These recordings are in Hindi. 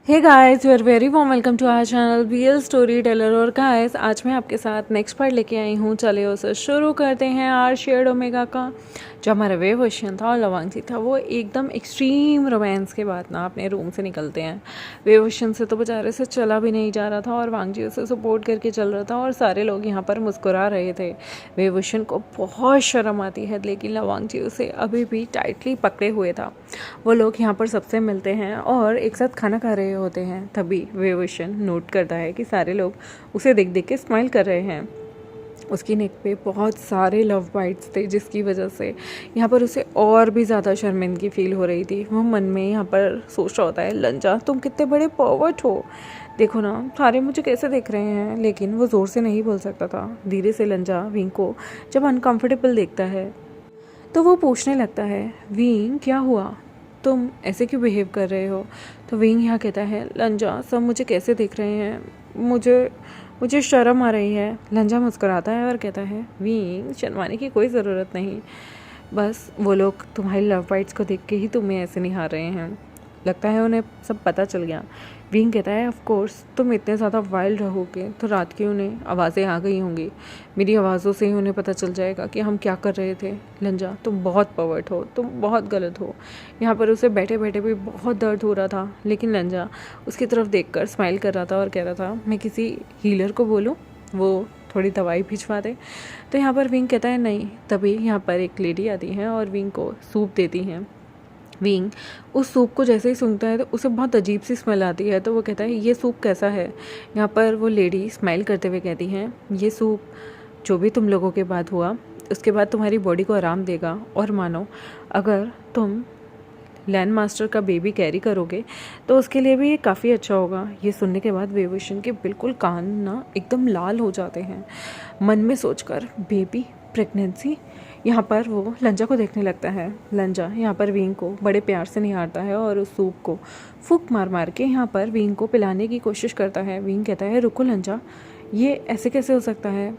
Hey guys, you are very warm welcome to our channel BL story teller. और गाइस, आज मैं आपके साथ नेक्स्ट पार्ट लेके आई हूँ। चलिए उसे शुरू करते हैं। आर शेयर्ड ओमेगा का जो हमारा वेव ओशन था और लवांगजी था, वो एकदम एक्सट्रीम रोमांस के बाद ना अपने रूम से निकलते हैं। वेव ओशन से तो बेचारे से चला भी नहीं जा रहा था और वांगजी उसे सपोर्ट करके चल रहा था और सारे लोग यहाँ पर मुस्कुरा रहे थे। वेव ओशन को बहुत शर्म आती है, लेकिन लवांगजी उसे अभी भी टाइटली पकड़े हुए था। वो लोग यहाँ पर सबसे मिलते हैं और एक साथ खाना खा रहे होते हैं। तभी वेव ओशन नोट करता है कि सारे लोग उसे देख देख के स्माइल कर रहे हैं। उसकी नेक पे बहुत सारे लव बाइट्स थे, जिसकी वजह से यहाँ पर उसे और भी ज़्यादा शर्मिंदगी फील हो रही थी। वो मन में यहाँ पर सोच रहा होता है, लंजा तुम कितने बड़े पर्वर्ट हो, देखो ना सारे मुझे कैसे देख रहे हैं। लेकिन वो ज़ोर से नहीं बोल सकता था। धीरे से लंजा विंग को जब अनकम्फर्टेबल देखता है तो वो पूछने लगता है, विंग क्या हुआ, तुम ऐसे क्यों बिहेव कर रहे हो। तो विंग यहाँ कहता है, लंजा सब मुझे कैसे देख रहे हैं, मुझे मुझे शर्म आ रही है। लंजा मुस्कुराता है और कहता है, विंग शर्माने की कोई ज़रूरत नहीं, बस वो लोग तुम्हारी लव बाइट्स को देख के ही तुम्हें ऐसे निहार रहे हैं। लगता है उन्हें सब पता चल गया। विंग कहता है, ऑफ कोर्स तुम इतने ज़्यादा वाइल्ड रहोगे तो रात की उन्हें आवाज़ें आ गई होंगी। मेरी आवाज़ों से ही उन्हें पता चल जाएगा कि हम क्या कर रहे थे। लंजा तुम बहुत पर्वर्ट हो, तुम बहुत गलत हो। यहाँ पर उसे बैठे बैठे भी बहुत दर्द हो रहा था, लेकिन लंजा उसकी तरफ देखकर स्माइल कर रहा था और कह रहा था, मैं किसी हीलर को बोलूँ, वो थोड़ी दवाई भिजवा दे। तो यहाँ पर विंग कहता है नहीं। तभी यहाँ पर एक लेडी आती है और विंग को सूप देती हैं। विंग उस सूप को जैसे ही सूंघता है तो उसे बहुत अजीब सी स्मेल आती है। तो वो कहता है, ये सूप कैसा है। यहाँ पर वो लेडी स्माइल करते हुए कहती हैं, ये सूप जो भी तुम लोगों के बाद हुआ उसके बाद तुम्हारी बॉडी को आराम देगा, और मानो अगर तुम लैंड मास्टर का बेबी कैरी करोगे तो उसके लिए भी ये काफ़ी अच्छा होगा। ये सुनने के बाद वेव ओशन के बिल्कुल कान ना एकदम लाल हो जाते हैं। मन में सोचकर बेबी, प्रेगनेंसी। यहाँ पर वो लंजा को देखने लगता है। लंजा यहाँ पर विंग को बड़े प्यार से निहारता है और उस सूप को फूंक मार मार के यहाँ पर विंग को पिलाने की कोशिश करता है। विंग कहता है, रुको लंजा, ये ऐसे कैसे हो सकता है।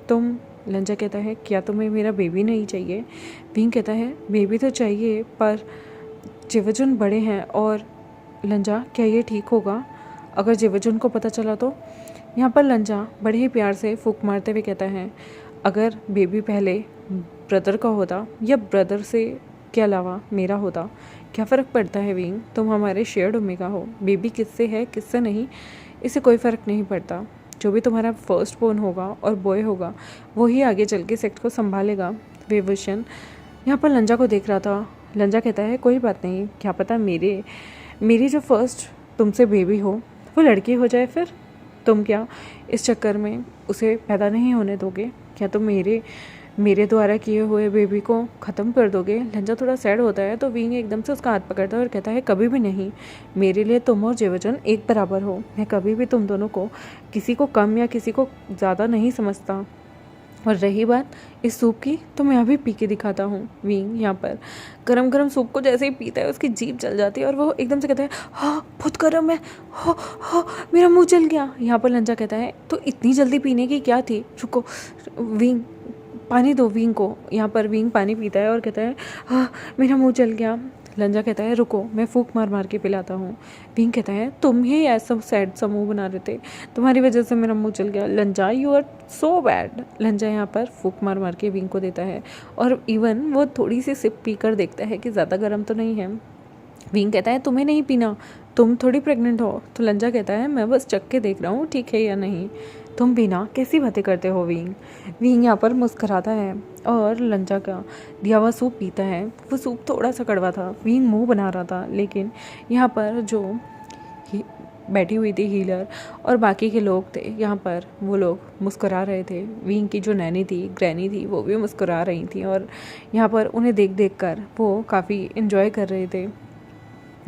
तुम लंजा कहता है, क्या तुम्हें मेरा बेबी नहीं चाहिए। विंग कहता है, बेबी तो चाहिए, पर जिवजुन बड़े हैं। और लंजा, क्या ये ठीक होगा अगर जिवजुन को पता चला तो। यहाँ पर लंजा बड़े ही प्यार से फूंक मारते हुए कहता है, अगर बेबी पहले ब्रदर का होता या ब्रदर से के अलावा मेरा होता, क्या फ़र्क पड़ता है विंग, तुम हमारे शेयर्ड ओमेगा हो। बेबी किससे है किससे नहीं, इससे कोई फ़र्क नहीं पड़ता। जो भी तुम्हारा फर्स्ट बोर्न होगा और बॉय होगा वही आगे चल के सेक्ट को संभालेगा। वेव ओशन यहाँ पर लंजा को देख रहा था। लंजा कहता है, कोई बात नहीं, क्या पता मेरी जो फर्स्ट तुमसे बेबी हो वो लड़की हो जाए, फिर तुम क्या इस चक्कर में उसे पैदा नहीं होने दोगे। क्या तुम मेरे द्वारा किए हुए बेबी को ख़त्म कर दोगे। लंजा थोड़ा सैड होता है तो विंग एकदम से उसका हाथ पकड़ता है और कहता है, कभी भी नहीं, मेरे लिए तुम और जिवजुन एक बराबर हो। मैं कभी भी तुम दोनों को किसी को कम या किसी को ज़्यादा नहीं समझता। और रही बात इस सूप की, तो मैं अभी पी के दिखाता हूँ। विंग यहाँ पर गरम गरम सूप को जैसे ही पीता है उसकी जीभ जल जाती है और वो एकदम से कहता है, हाँ बहुत गर्म है, हाँ मेरा मुंह जल गया। यहाँ पर लंजा कहता है, तो इतनी जल्दी पीने की क्या थी, रुको विंग पानी दो विंग को। यहाँ पर विंग पानी पीता है और कहता है, हाँ मेरा मुंह जल गया। लंजा कहता है, रुको मैं फूंक मार मार के पिलाता हूँ। विंग कहता है, तुम ही ऐसा सैड सा मुँह बना रहे थे, तुम्हारी वजह से मेरा मुंह जल गया। लंजा यू आर सो बैड। लंजा यहाँ पर फूंक मार मार के विंग को देता है और इवन वो थोड़ी सी सिप पी कर देखता है कि ज़्यादा गर्म तो नहीं है। विंग कहता है, तुम्हें नहीं पीना, तुम थोड़ी प्रेग्नेंट हो। तो लंजा कहता है, मैं बस चख के देख रहा हूँ ठीक है या नहीं। तुम बिना कैसी बातें करते हो विंग। विंग यहाँ पर मुस्कुराता है और लंजा का दिया हुआ सूप पीता है। वो सूप थोड़ा सा कड़वा था। विंग मुंह बना रहा था, लेकिन यहाँ पर जो बैठी हुई थी हीलर और बाकी के लोग थे, यहाँ पर वो लोग मुस्कुरा रहे थे। विंग की जो नैनी थी, ग्रैनी थी, वो भी मुस्कुरा रही थी और यहाँ पर उन्हें देख देख कर वो काफ़ी इन्जॉय कर रहे थे।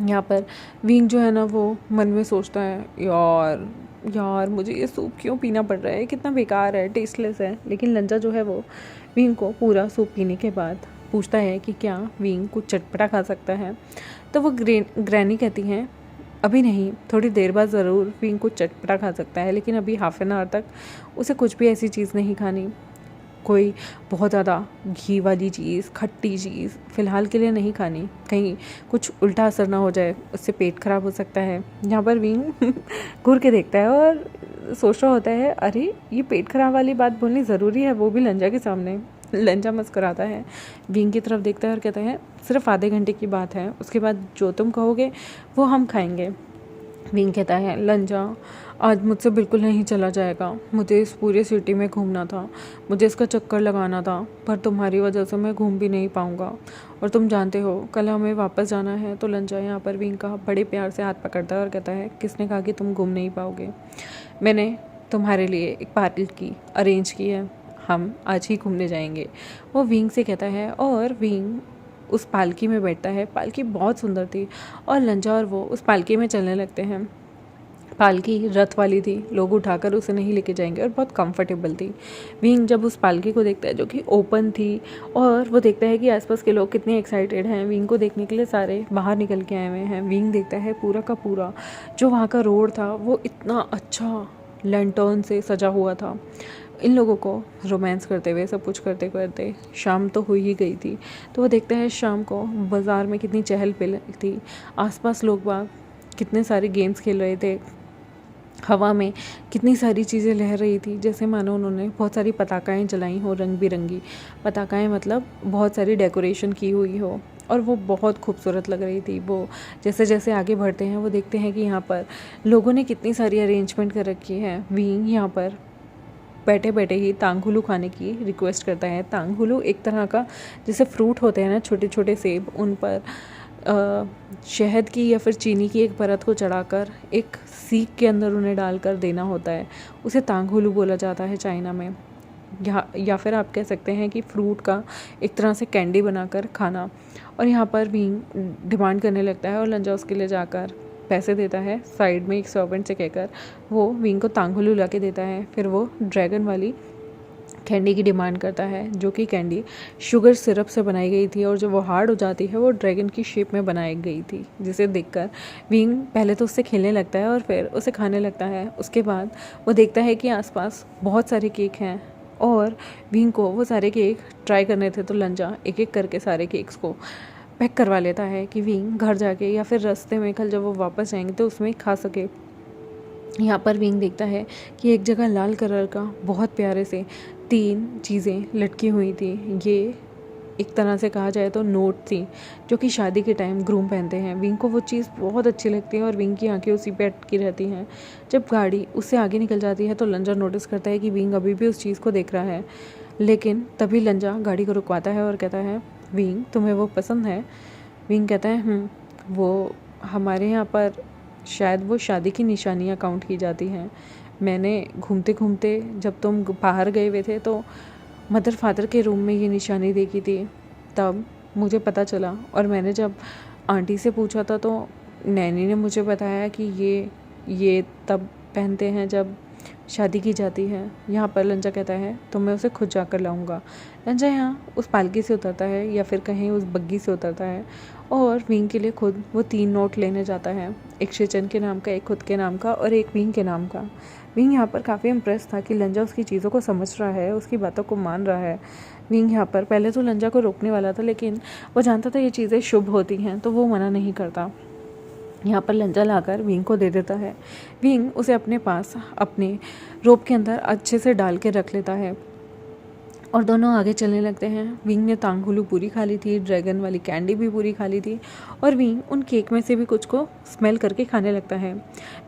यहाँ पर विंग जो है ना, वो मन में सोचता है, यार मुझे ये सूप क्यों पीना पड़ रहा है, कितना बेकार है, टेस्टलेस है। लेकिन लंजा जो है वो विंग को पूरा सूप पीने के बाद पूछता है कि क्या विंग कुछ चटपटा खा सकता है। तो वो ग्रैनी कहती हैं, अभी नहीं, थोड़ी देर बाद ज़रूर विंग कुछ चटपटा खा सकता है, लेकिन अभी हाफ एन आवर तक उसे कुछ भी ऐसी चीज़ नहीं खानी। कोई बहुत ज़्यादा घी वाली चीज़, खट्टी चीज़ फ़िलहाल के लिए नहीं खानी, कहीं कुछ उल्टा असर ना हो जाए, उससे पेट खराब हो सकता है। यहाँ पर विंग घूर के देखता है और सोच रहा होता है, अरे ये पेट खराब वाली बात बोलनी ज़रूरी है, वो भी लंजा के सामने। लंजा मुस्कुराता है, विंग की तरफ देखता है और कहता है, सिर्फ आधे घंटे की बात है, उसके बाद जो तुम कहोगे वो हम खाएंगे। विंग कहता है, लंजा आज मुझसे बिल्कुल नहीं चला जाएगा, मुझे इस पूरी सिटी में घूमना था, मुझे इसका चक्कर लगाना था, पर तुम्हारी वजह से मैं घूम भी नहीं पाऊँगा, और तुम जानते हो कल हमें वापस जाना है। तो लंजा यहाँ पर विंग का बड़े प्यार से हाथ पकड़ता है और कहता है, किसने कहा कि तुम घूम नहीं पाओगे? मैंने तुम्हारे लिए एक पार्टी अरेंज की है, हम आज ही घूमने जाएंगे, वो विंग से कहता है। और विंग उस पालकी में बैठता है। पालकी बहुत सुंदर थी और लंजा और वो उस पालकी में चलने लगते हैं। पालकी रथ वाली थी, लोग उठाकर उसे नहीं लेके जाएंगे और बहुत कंफर्टेबल थी। विंग जब उस पालकी को देखता है जो कि ओपन थी, और वो देखता है कि आसपास के लोग कितने एक्साइटेड हैं विंग को देखने के लिए, सारे बाहर निकल के आए हुए हैं। विंग देखता है पूरा का पूरा जो वहाँ का रोड था वो इतना अच्छा लैंटर्न से सजा हुआ था। इन लोगों को रोमांस करते हुए सब कुछ करते करते शाम तो हो ही गई थी। तो वो देखता है शाम को बाज़ार में कितनी चहल पहल थी, आसपास लोग बाग कितने सारे गेम्स खेल रहे थे, हवा में कितनी सारी चीज़ें लहर रही थी, जैसे मानो उन्होंने बहुत सारी पताकाएं जलाई हो, रंग बिरंगी पताकाएं, मतलब बहुत सारी डेकोरेशन की हुई हो, और वो बहुत खूबसूरत लग रही थी। वो जैसे जैसे आगे बढ़ते हैं वो देखते हैं कि यहाँ पर लोगों ने कितनी सारी अरेंजमेंट कर रखी है। विंग यहाँ पर बैठे बैठे ही तांगहुलू खाने की रिक्वेस्ट करता है। तांगहुलू एक तरह का जैसे फ्रूट होते हैं ना, छोटे छोटे सेब, उन पर शहद की या फिर चीनी की एक परत को चढ़ाकर एक सीख के अंदर उन्हें डालकर देना होता है, उसे तांगहुलू बोला जाता है चाइना में। या फिर आप कह सकते हैं कि फ्रूट का एक तरह से कैंडी बनाकर खाना। और यहाँ पर विंग डिमांड करने लगता है और लंजा उसके लिए जाकर पैसे देता है, साइड में एक सर्वेंट से कहकर वो विंग को तांगहुलू ला के देता है। फिर वो ड्रैगन वाली कैंडी की डिमांड करता है, जो कि कैंडी शुगर सिरप से बनाई गई थी, और जब वो हार्ड हो जाती है वो ड्रैगन की शेप में बनाई गई थी, जिसे देखकर विंग पहले तो उससे खेलने लगता है और फिर उसे खाने लगता है। उसके बाद वो देखता है कि आसपास बहुत सारे केक हैं और विंग को वो सारे केक ट्राई करने थे। तो लंजा एक एक करके सारे केक्स को पैक करवा लेता है कि विंग घर जाके या फिर रास्ते में कल जब वो वापस जाएंगे तो उसमें खा सके। यहाँ पर विंग देखता है कि एक जगह लाल कलर का बहुत प्यारे से 3 चीज़ें लटकी हुई थी। ये एक तरह से कहा जाए तो नोट थी, जो कि शादी के टाइम ग्रूम पहनते हैं। विंग को वो चीज़ बहुत अच्छी लगती है और विंग की आंखें उसी पे अटकी रहती हैं। जब गाड़ी उससे आगे निकल जाती है तो लंजा नोटिस करता है कि विंग अभी भी उस चीज़ को देख रहा है, लेकिन तभी लंजा गाड़ी को रुकवाता है और कहता है, विंग तुम्हें वो पसंद है? विंग कहता है वो हमारे यहाँ पर शायद वो शादी की निशानियाँ काउंट की जाती हैं। मैंने घूमते घूमते जब तुम बाहर गए हुए थे तो मदर फादर के रूम में ये निशानी देखी थी, तब मुझे पता चला, और मैंने जब आंटी से पूछा था तो नैनी ने मुझे बताया कि ये तब पहनते हैं जब शादी की जाती है। यहाँ पर लंजा कहता है तो मैं उसे खुद जाकर लाऊंगा। लंजा यहाँ उस पालकी से उतरता है या फिर कहीं उस बग्गी से उतरता है और विंग के लिए खुद वो 3 नोट लेने जाता है, एक शेचन के नाम का, एक खुद के नाम का और एक विंग के नाम का। विंग यहाँ पर काफ़ी इम्प्रेस था कि लंजा उसकी चीज़ों को समझ रहा है, उसकी बातों को मान रहा है। विंग यहाँ पर पहले तो लंजा को रोकने वाला था, लेकिन वो जानता था ये चीज़ें शुभ होती हैं तो वो मना नहीं करता। यहाँ पर लंजा लाकर विंग को दे देता है। विंग उसे अपने पास अपने रोप के अंदर अच्छे से डाल के रख लेता है और दोनों आगे चलने लगते हैं। विंग ने तांगहुलू पूरी खा ली थी, ड्रैगन वाली कैंडी भी पूरी खा ली थी और विंग उन केक में से भी कुछ को स्मेल करके खाने लगता है।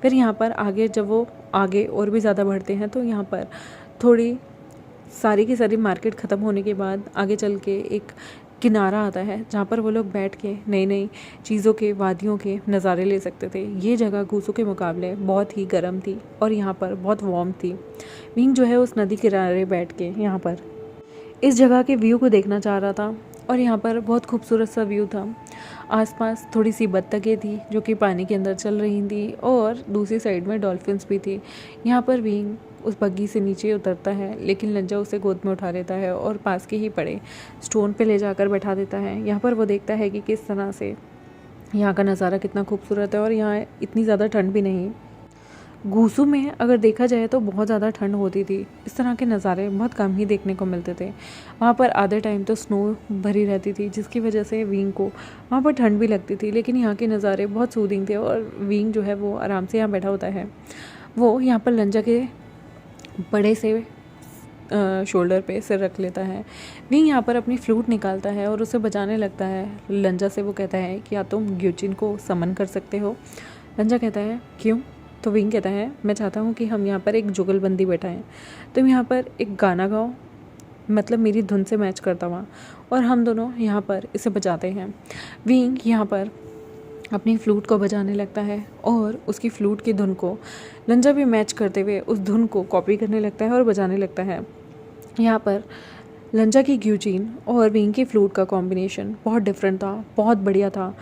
फिर यहाँ पर आगे जब वो आगे और भी ज़्यादा बढ़ते हैं तो यहाँ पर थोड़ी सारी की सारी मार्केट ख़त्म होने के बाद आगे चल के एक किनारा आता है जहाँ पर वो लोग बैठ के नई नई चीज़ों के, वादियों के नज़ारे ले सकते थे। ये जगह गूसू के मुकाबले बहुत ही गर्म थी और यहाँ पर बहुत वार्म थी। विंग जो है उस नदी किनारे बैठ के यहाँ पर इस जगह के व्यू को देखना चाह रहा था और यहाँ पर बहुत खूबसूरत सा व्यू था। आसपास थोड़ी सी बत्तखें थी जो कि पानी के अंदर चल रही थी और दूसरी साइड में डॉल्फिन्स भी थी। यहाँ पर विंग उस बग्गी से नीचे उतरता है, लेकिन लंजा उसे गोद में उठा लेता है और पास के ही पड़े स्टोन पे ले जाकर बैठा देता है। यहाँ पर वो देखता है कि किस तरह से यहाँ का नज़ारा कितना खूबसूरत है और यहाँ इतनी ज़्यादा ठंड भी नहीं। गूसू में अगर देखा जाए तो बहुत ज़्यादा ठंड होती थी। इस तरह के नज़ारे बहुत कम ही देखने को मिलते थे। वहाँ पर आधे टाइम तो स्नो भरी रहती थी, जिसकी वजह से विंग को वहाँ पर ठंड भी लगती थी। लेकिन यहाँ के नज़ारे बहुत सूदिंग थे और विंग जो है वो आराम से यहाँ बैठा होता है। वो यहाँ पर लंजा के बड़े से शोल्डर पे सिर रख लेता है। विंग यहाँ पर अपनी फ्लूट निकालता है और उसे बजाने लगता है। लंजा से वो कहता है कि या तुम ग्यूचिन को समन कर सकते हो। लंजा कहता है क्यों? तो विंग कहता है मैं चाहता हूँ कि हम यहाँ पर एक जुगलबंदी बैठाएं। तुम यहाँ पर एक गाना गाओ, मतलब मेरी धुन से मैच करता हुआ, और हम दोनों यहाँ पर इसे बजाते हैं। विंग यहाँ पर अपनी फ्लूट को बजाने लगता है और उसकी फ्लूट की धुन को लंजा भी मैच करते हुए उस धुन को कॉपी करने लगता है और बजाने लगता है। यहाँ पर लंजा की ग्यूचिन और विंग की फ्लूट का कॉम्बिनेशन बहुत डिफरेंट था, बहुत बढ़िया था।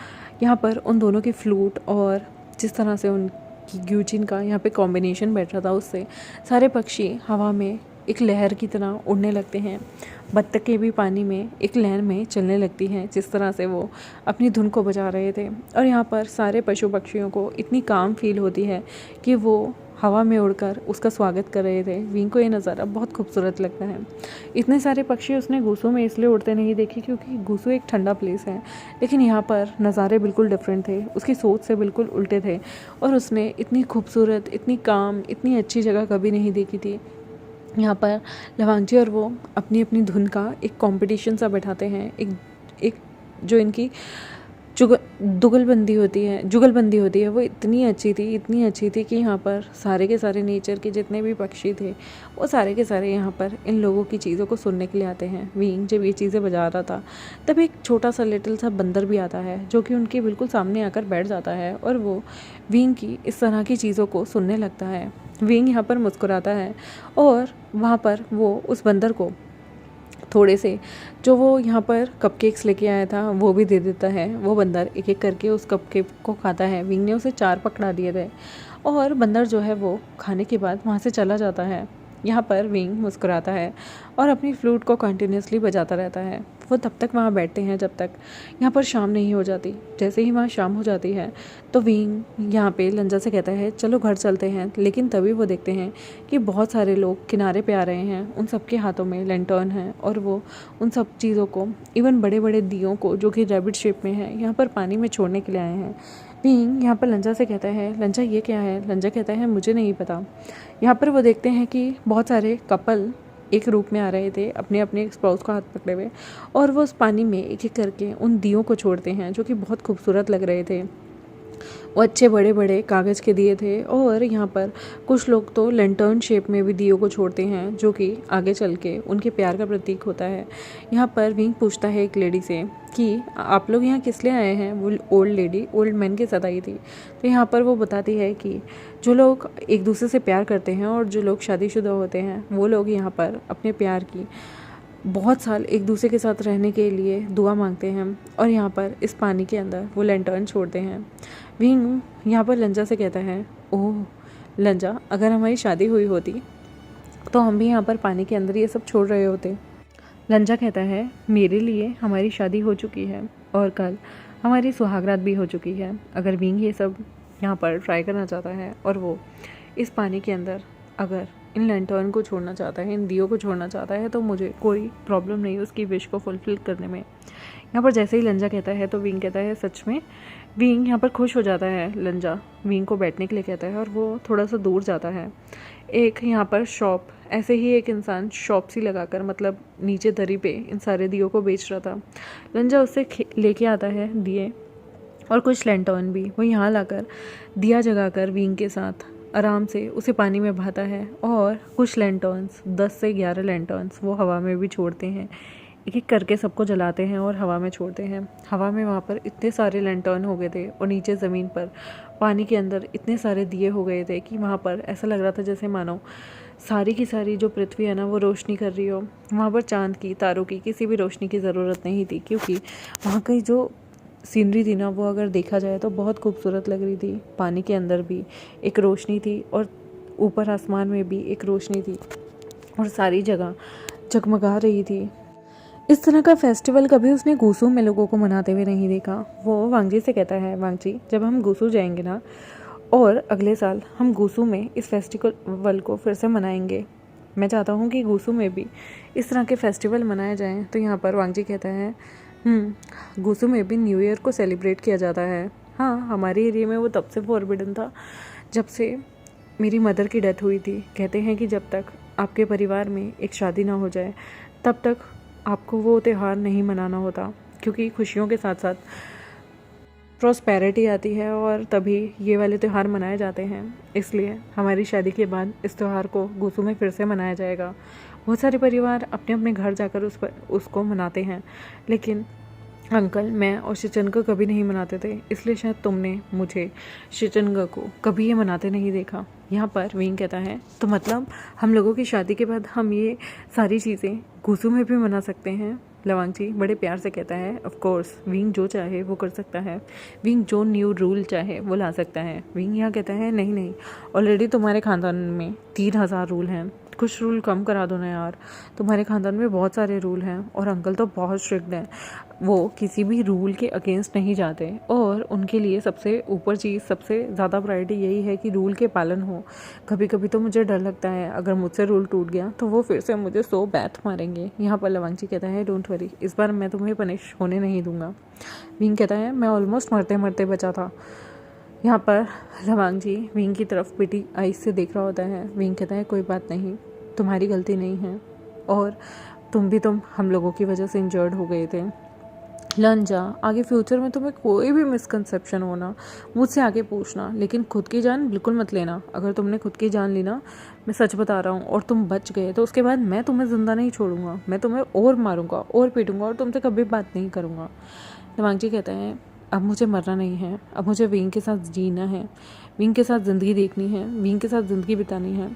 यहाँ पर उन दोनों की फ्लूट और जिस तरह से उनकी ग्यूचिन का यहाँ पे कॉम्बिनेशन बैठ रहा था, उससे सारे पक्षी हवा में एक लहर की तरह उड़ने लगते हैं। बत्तखें भी पानी में एक लहर में चलने लगती हैं, जिस तरह से वो अपनी धुन को बजा रहे थे। और यहाँ पर सारे पशु पक्षियों को इतनी काम फील होती है कि वो हवा में उड़कर उसका स्वागत कर रहे थे। विंग को ये नज़ारा बहुत खूबसूरत लगता है। इतने सारे पक्षी उसने गूसू में इसलिए उड़ते नहीं देखे क्योंकि गूसू एक ठंडा प्लेस है, लेकिन यहाँ पर नज़ारे बिल्कुल डिफरेंट थे, उसकी सोच से बिल्कुल उल्टे थे। और उसने इतनी खूबसूरत, इतनी काम, इतनी अच्छी जगह कभी नहीं देखी थी। यहाँ पर लवांगजी और वो अपनी अपनी धुन का एक कंपटीशन सा बैठाते हैं। एक जो इनकी जुगलबंदी होती है वो इतनी अच्छी थी कि यहाँ पर सारे के सारे नेचर के जितने भी पक्षी थे वो सारे के सारे यहाँ पर इन लोगों की चीज़ों को सुनने के लिए आते हैं। विंग जब ये चीज़ें बजा रहा था तब एक छोटा सा लिटिल सा बंदर भी आता है जो कि उनके बिल्कुल सामने आकर बैठ जाता है और वो विंग की इस तरह की चीज़ों को सुनने लगता है। विंग यहाँ पर मुस्कुराता है और वहाँ पर वो उस बंदर को थोड़े से जो वो यहाँ पर कपकेक्स लेके आया था वो भी दे देता है। वो बंदर एक एक करके उस कपकेक को खाता है। विंग ने उसे 4 पकड़ा दिए थे और बंदर जो है वो खाने के बाद वहाँ से चला जाता है। यहाँ पर विंग मुस्कुराता है और अपनी फ्लूट को कंटिन्यूसली बजाता रहता है। वो तब तक वहाँ बैठते हैं जब तक यहाँ पर शाम नहीं हो जाती। जैसे ही वहाँ शाम हो जाती है तो विंग यहाँ पे लंजा से कहता है चलो घर चलते हैं। लेकिन तभी वो देखते हैं कि बहुत सारे लोग किनारे पे आ रहे हैं, उन सबके हाथों में लैंटर्न है और वो उन सब चीज़ों को, इवन बड़े बड़े दियों को जो कि रैबिट शेप में है, यहाँ पर पानी में छोड़ने के लिए आए हैं। विंग यहाँ पर लंजा से कहता है लंजा ये क्या है? लंजा कहता है मुझे नहीं पता। यहाँ पर वो देखते हैं कि बहुत सारे कपल एक रूप में आ रहे थे अपने अपने स्पाउस को हाथ पकड़े हुए और वो उस पानी में एक एक करके उन दियों को छोड़ते हैं जो कि बहुत खूबसूरत लग रहे थे। वो अच्छे बड़े बड़े कागज़ के दिए थे और यहाँ पर कुछ लोग तो लैंटर्न शेप में भी दियों को छोड़ते हैं जो कि आगे चल के उनके प्यार का प्रतीक होता है। यहाँ पर विंग पूछता है एक लेडी से कि आप लोग यहाँ किस लिए आए हैं? वो ओल्ड लेडी ओल्ड मैन के साथ आई थी। तो यहाँ पर वो बताती है कि जो लोग एक दूसरे से प्यार करते हैं और जो लोग शादीशुदा होते हैं वो लोग यहाँ पर अपने प्यार की बहुत साल एक दूसरे के साथ रहने के लिए दुआ मांगते हैं और यहाँ पर इस पानी के अंदर वो लैंटर्न छोड़ते हैं। विंग यहाँ पर लंजा से कहता है ओह लंजा, अगर हमारी शादी हुई होती तो हम भी यहाँ पर पानी के अंदर ये सब छोड़ रहे होते। लंजा कहता है मेरे लिए हमारी शादी हो चुकी है और कल हमारी सुहागरात भी हो चुकी है। अगर विंग ये सब यहाँ पर ट्राई करना चाहता है और वो इस पानी के अंदर अगर इन लैंटर्न को छोड़ना चाहता है, इन दियों को छोड़ना चाहता है, तो मुझे कोई प्रॉब्लम नहीं उसकी विश को फुलफिल करने में। यहाँ पर जैसे ही लंजा कहता है तो विंग कहता है सच में? विंग यहाँ पर खुश हो जाता है। लंजा विंग को बैठने के लिए कहता है और वो थोड़ा सा दूर जाता है। एक यहाँ पर शॉप, ऐसे ही एक इंसान शॉप सी लगाकर, मतलब नीचे दरी पे इन सारे दियों को बेच रहा था। लंजा उससे लेके आता है दिए और कुछ लैंटर्न भी। वो यहाँ लाकर दिया जगाकर विंग के साथ आराम से उसे पानी में बहाता है और कुछ लैंटर्न्स, 10 से 11 लैंटर्न्स वो हवा में भी छोड़ते हैं। एक एक करके सबको जलाते हैं और हवा में छोड़ते हैं। हवा में वहाँ पर इतने सारे लैंटर्न हो गए थे और नीचे ज़मीन पर पानी के अंदर इतने सारे दिए हो गए थे कि वहाँ पर ऐसा लग रहा था जैसे मानो सारी की सारी जो पृथ्वी है ना वो रोशनी कर रही हो। वहाँ पर चाँद की, तारों की किसी भी रोशनी की ज़रूरत नहीं थी क्योंकि वहाँ की जो सीनरी थी ना वो अगर देखा जाए तो बहुत खूबसूरत लग रही थी। पानी के अंदर भी एक रोशनी थी और ऊपर आसमान में भी एक रोशनी थी और सारी जगह जगमगा रही थी। इस तरह का फेस्टिवल कभी उसने गूसू में लोगों को मनाते हुए नहीं देखा। वो वांगजी से कहता है वांगजी, जब हम गूसू जाएंगे ना और अगले साल हम गूसू में इस फेस्टिवल को फिर से मनाएंगे। मैं चाहता हूँ कि गूसू में भी इस तरह के फेस्टिवल मनाए जाएं। तो यहाँ पर वांगजी कहता है गूसू में भी न्यू ईयर को सेलिब्रेट किया जाता है। हाँ, हमारे एरिया में वो तब से फॉरबिडन था जब से मेरी मदर की डेथ हुई थी। कहते हैं कि जब तक आपके परिवार में एक शादी ना हो जाए तब तक आपको वो त्यौहार नहीं मनाना होता, क्योंकि खुशियों के साथ साथ प्रॉस्पेरिटी आती है और तभी ये वाले त्यौहार मनाए जाते हैं। इसलिए हमारी शादी के बाद इस त्यौहार को गूसू में फिर से मनाया जाएगा। बहुत सारे परिवार अपने अपने घर जाकर उसको मनाते हैं, लेकिन अंकल, मैं और शिचनगा कभी नहीं मनाते थे, इसलिए शायद तुमने मुझे शिचनगा को कभी ये मनाते नहीं देखा। यहाँ पर विंग कहता है, तो मतलब हम लोगों की शादी के बाद हम ये सारी चीज़ें गूसू में भी मना सकते हैं? लवांगजी बड़े प्यार से कहता है, ऑफ कोर्स, विंग जो चाहे वो कर सकता है। विंग जो न्यू रूल चाहे वो ला सकता है। विंग यहाँ कहता है, नहीं नहीं, ऑलरेडी तुम्हारे ख़ानदान में 3000 रूल हैं, कुछ रूल कम करा दो ना यार। तुम्हारे ख़ानदान में बहुत सारे रूल हैं और अंकल तो बहुत स्ट्रिक्ट हैं। वो किसी भी रूल के अगेंस्ट नहीं जाते और उनके लिए सबसे ऊपर चीज़, सबसे ज़्यादा प्रायोरिटी यही है कि रूल के पालन हो। कभी कभी तो मुझे डर लगता है अगर मुझसे रूल टूट गया तो वो फिर से मुझे 100 बैथ मारेंगे। यहाँ पर लवांगजी कहता है, डोंट वरी, इस बार मैं तुम्हें पनिश होने नहीं दूंगा। विंग कहता है, मैं ऑलमोस्ट मरते मरते बचा था। यहाँ पर लवांगजी विंग की तरफ पिटी आइज से देख रहा होता है। विंग कहता है, कोई बात नहीं, तुम्हारी गलती नहीं है और तुम हम लोगों की वजह से इंजर्ड हो गए थे। लंजा, आगे फ्यूचर में तुम्हें कोई भी मिसकंसेप्शन होना मुझसे आगे पूछना, लेकिन खुद की जान बिल्कुल मत लेना। अगर तुमने खुद की जान ली ना, मैं सच बता रहा हूँ, और तुम बच गए तो उसके बाद मैं तुम्हें ज़िंदा नहीं छोड़ूंगा। मैं तुम्हें और मारूंगा और पीटूंगा और तुमसे कभी बात नहीं करूँगा। लवांगजी कहता है, अब मुझे मरना नहीं है, अब मुझे विंग के साथ जीना है, विंग के साथ ज़िंदगी देखनी है, विंग के साथ ज़िंदगी बितानी है,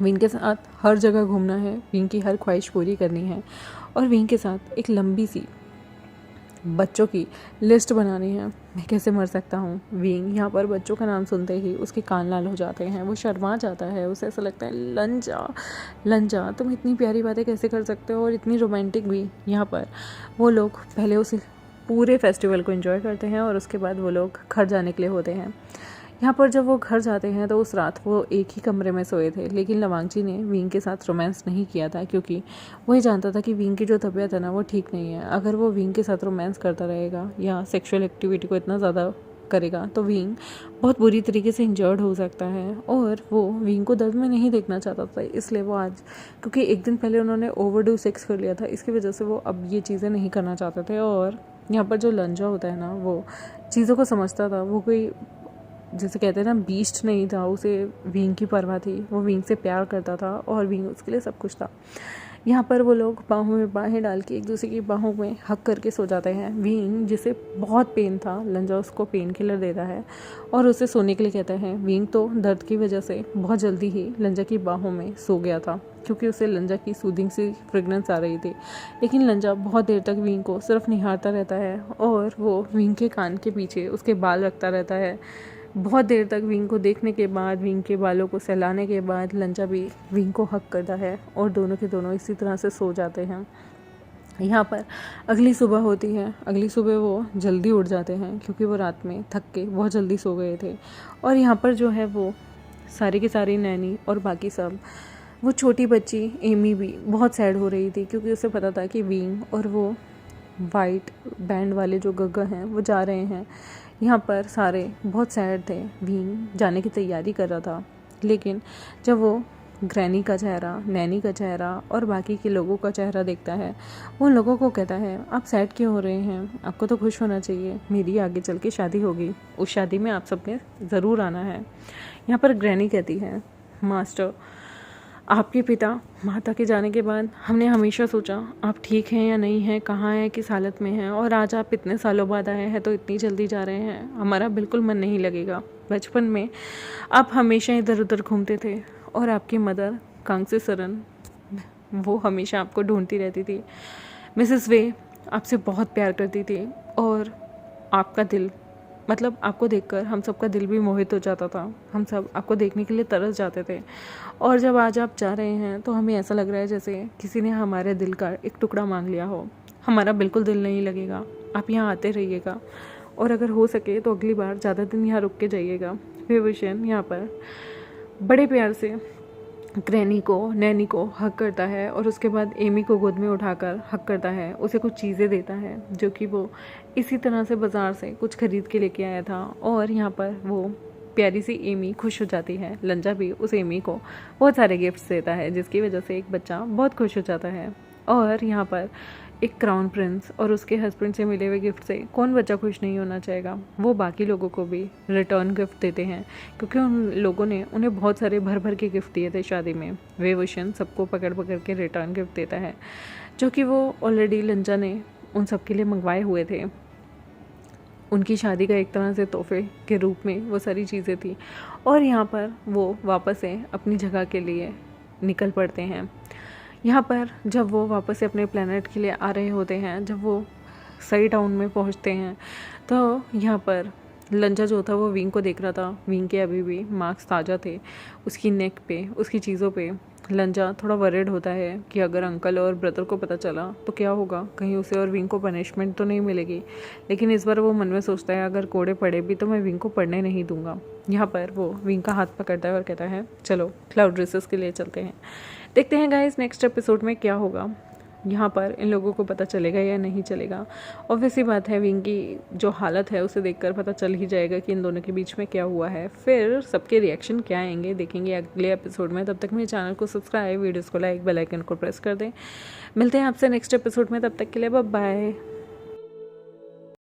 विंग के साथ हर जगह घूमना है, विंग की हर ख्वाहिश पूरी करनी है और विंग के साथ एक लंबी सी बच्चों की लिस्ट बनानी है। मैं कैसे मर सकता हूँ? विंग यहाँ पर बच्चों का नाम सुनते ही उसके कान लाल हो जाते हैं, वो शर्मा जाता है, उसे ऐसा लगता है, लंजा लंजा तुम इतनी प्यारी बातें कैसे कर सकते हो और इतनी रोमांटिक भी। यहाँ पर वो लोग पहले उस पूरे फेस्टिवल को एंजॉय करते हैं और उसके बाद वो लोग घर जाने के लिए होते हैं। यहाँ पर जब वो घर जाते हैं तो उस रात वो एक ही कमरे में सोए थे, लेकिन लवांगजी ने विंग के साथ रोमांस नहीं किया था, क्योंकि वही जानता था कि विंग की जो तबीयत है ना वो ठीक नहीं है। अगर वो विंग के साथ रोमांस करता रहेगा या सेक्सुअल एक्टिविटी को इतना ज़्यादा करेगा तो विंग बहुत बुरी तरीके से इंजर्ड हो सकता है और वो विंग को दर्द में नहीं देखना चाहता था। इसलिए वो आज, क्योंकि एक दिन पहले उन्होंने ओवरडू सेक्स कर लिया था, इसकी वजह से वो अब ये चीज़ें नहीं करना चाहते थे। और यहाँ पर जो लंजा होता है ना, वो चीज़ों को समझता था। वो कोई, जैसे कहते हैं ना, बीस्ट नहीं था, उसे विंग की परवाह थी। वो विंग से प्यार करता था और विंग उसके लिए सब कुछ था। यहाँ पर वो लोग बाहों में बाहें डाल के एक दूसरे की बाहों में हक करके सो जाते हैं। विंग, जिसे बहुत पेन था, लंजा उसको पेन किलर देता है और उसे सोने के लिए कहता है। विंग तो दर्द की वजह से बहुत जल्दी ही लंजा की बाहों में सो गया था, क्योंकि उसे लंजा की सूदिंग सी फ्रेगनेंस आ रही थी। लेकिन लंजा बहुत देर तक विंग को सिर्फ निहारता रहता है और वो विंग के कान के पीछे उसके बाल रखता रहता है। बहुत देर तक विंग को देखने के बाद, विंग के बालों को सहलाने के बाद लंजा भी विंग को हक करता है और दोनों के दोनों इसी तरह से सो जाते हैं। यहाँ पर अगली सुबह होती है। अगली सुबह वो जल्दी उठ जाते हैं क्योंकि वो रात में थक के बहुत जल्दी सो गए थे। और यहाँ पर जो है वो सारी की सारी नैनी और बाकी सब, वो छोटी बच्ची एमी भी बहुत सैड हो रही थी, क्योंकि उसे पता था कि विंग और वो वाइट बैंड वाले जो गग्गा हैं वो जा रहे हैं। यहाँ पर सारे बहुत सैड थे। विंग जाने की तैयारी कर रहा था, लेकिन जब वो ग्रैनी का चेहरा, नैनी का चेहरा और बाकी के लोगों का चेहरा देखता है, वो लोगों को कहता है, आप सैड क्यों हो रहे हैं? आपको तो खुश होना चाहिए, मेरी आगे चल के शादी होगी, उस शादी में आप सबने ज़रूर आना है। यहाँ पर ग्रैनी कहती है, मास्टर, आपके पिता माता के जाने के बाद हमने हमेशा सोचा आप ठीक हैं या नहीं हैं, कहाँ हैं, किस हालत में हैं, और आज आप इतने सालों बाद आए हैं तो इतनी जल्दी जा रहे हैं, हमारा बिल्कुल मन नहीं लगेगा। बचपन में आप हमेशा इधर उधर घूमते थे और आपकी मदर कांगसी सरन, वो हमेशा आपको ढूंढती रहती थी। मिसेस वे आपसे बहुत प्यार करती थी और आपका दिल, मतलब आपको देखकर हम सबका दिल भी मोहित हो जाता था। हम सब आपको देखने के लिए तरस जाते थे। और जब आज आप जा रहे हैं तो हमें ऐसा लग रहा है जैसे किसी ने हमारे दिल का एक टुकड़ा मांग लिया हो। हमारा बिल्कुल दिल नहीं लगेगा, आप यहाँ आते रहिएगा और अगर हो सके तो अगली बार ज़्यादा दिन यहाँ रुक के जाइएगा, विभूषण यहाँ पर बड़े प्यार से नैनी को हक करता है और उसके बाद एमी को गोद में उठाकर हक करता है, उसे कुछ चीज़ें देता है जो कि वो इसी तरह से बाज़ार से कुछ खरीद के लेके आया था। और यहाँ पर वो प्यारी सी एमी खुश हो जाती है। लंजा भी उस एमी को बहुत सारे गिफ्ट्स देता है जिसकी वजह से एक बच्चा बहुत खुश हो जाता है। और यहाँ पर एक क्राउन प्रिंस और उसके हस्बैंड से मिले हुए गिफ्ट से कौन बच्चा खुश नहीं होना चाहेगा। वो बाकी लोगों को भी रिटर्न गिफ्ट देते हैं क्योंकि उन लोगों ने उन्हें बहुत सारे भर भर के गिफ्ट दिए थे शादी में। विभूषण सबको पकड़ पकड़ के रिटर्न गिफ्ट देता है जो कि वो ऑलरेडी लंजा ने उन सब के लिए मंगवाए हुए थे। उनकी शादी का एक तरह से तोहफे के रूप में वो सारी चीज़ें थी। और यहाँ पर वो वापस से अपनी जगह के लिए निकल पड़ते हैं। यहाँ पर जब वो वापस से अपने प्लेनेट के लिए आ रहे होते हैं, जब वो सही टाउन में पहुँचते हैं तो यहाँ पर लंजा जो था वो विंग को देख रहा था। विंग के अभी भी मार्क्स ताज़ा थे उसकी नेक पे, उसकी चीज़ों पे। लंजा थोड़ा वरिड होता है कि अगर अंकल और ब्रदर को पता चला तो क्या होगा, कहीं उसे और विंग को पनिशमेंट तो नहीं मिलेगी। लेकिन इस बार वो मन में सोचता है अगर कोड़े पड़े भी तो मैं विंग को पढ़ने नहीं दूंगा। यहाँ पर वो विंग का हाथ पकड़ता है और कहता है चलो क्लाउड रेसेस के लिए चलते हैं। देखते हैं गाइस नेक्स्ट एपिसोड में क्या होगा। यहाँ पर इन लोगों को पता चलेगा या नहीं चलेगा। ऑब्वियस ही बात है विंग की जो हालत है उसे देखकर पता चल ही जाएगा कि इन दोनों के बीच में क्या हुआ है। फिर सबके रिएक्शन क्या आएंगे देखेंगे अगले एपिसोड में। तब तक मेरे चैनल को सब्सक्राइब, वीडियोस को लाइक, बेल आइकन को प्रेस कर दें। मिलते हैं आपसे नेक्स्ट एपिसोड में, तब तक के लिए बाय बाय।